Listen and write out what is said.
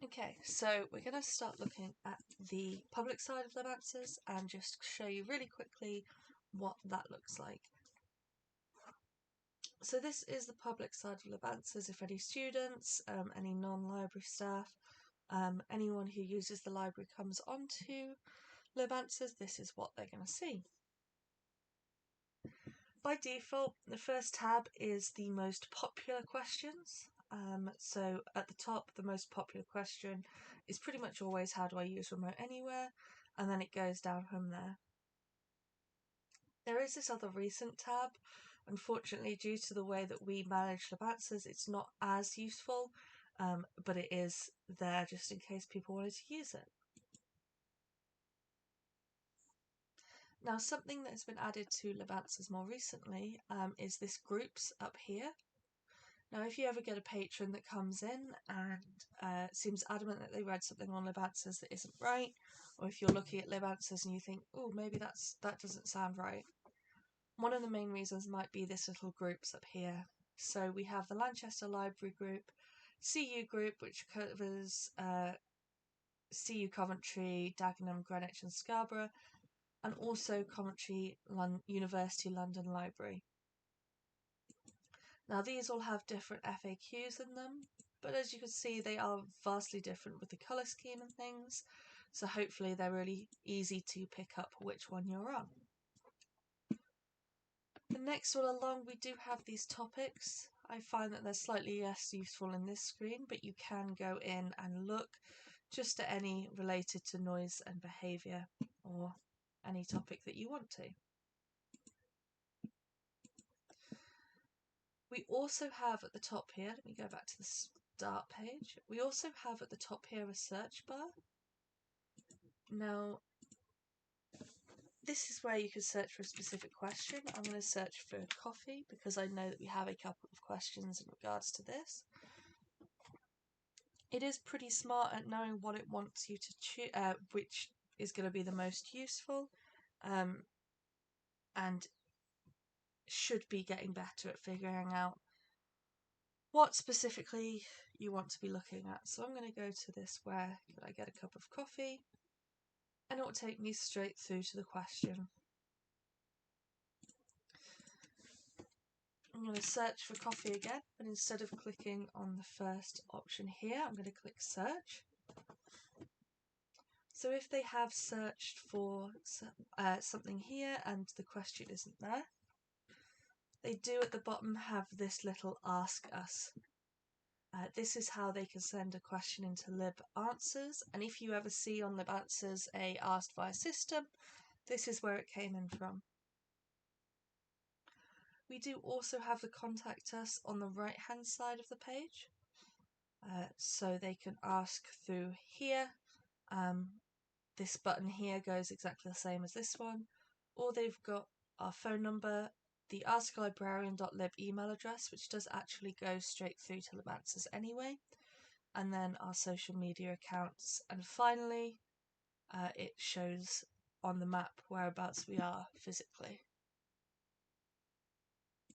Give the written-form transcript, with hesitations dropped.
Okay, so we're going to start looking at the public side of LibAnswers and just show you really quickly what that looks like. So this is the public side of LibAnswers. If any students, any non-library staff, anyone who uses the library comes onto LibAnswers, this is what they're going to see. By default, the first tab is the most popular questions. So at the top, the most popular question is pretty much always how do I use Remote Anywhere, and then it goes down from there. There is this other recent tab. Unfortunately, due to the way that we manage LibAnswers, it's not as useful, but it is there just in case people wanted to use it. Now, something that has been added to LibAnswers more recently is this groups up here. Now, if you ever get a patron that comes in and seems adamant that they read something on LibAnswers that isn't right, or if you're looking at LibAnswers and you think, oh, maybe that doesn't sound right, one of the main reasons might be this little groups up here. So we have the Lanchester Library Group, CU Group, which covers CU Coventry, Dagenham, Greenwich and Scarborough, and also Coventry University London Library. Now these all have different FAQs in them, but as you can see they are vastly different with the colour scheme and things, so hopefully they're really easy to pick up which one you're on. The next one along, we do have these topics. I find that they're slightly less useful in this screen, but you can go in and look just at any related to noise and behaviour or any topic that you want to. We also have at the top here, let me go back to the start page, we also have at the top here a search bar. Now, this is where you can search for a specific question. I'm going to search for coffee because I know that we have a couple of questions in regards to this. It is pretty smart at knowing what it wants you to choose, which is going to be the most useful, and should be getting better at figuring out what specifically you want to be looking at. So I'm going to go to this where could I get a cup of coffee, and it will take me straight through to the question. I'm going to search for coffee again, but instead of clicking on the first option here, I'm going to click search. So if they have searched for something here and the question isn't there, they do at the bottom have this little ask us. This is how they can send a question into LibAnswers, and if you ever see on LibAnswers a asked via system, this is where it came in from. We do also have the contact us on the right hand side of the page, so they can ask through here. This button here goes exactly the same as this one, or they've got our phone number, the asklibrarian.lib email address, which does actually go straight through to LibAnswers anyway, and then our social media accounts, and finally it shows on the map whereabouts we are physically.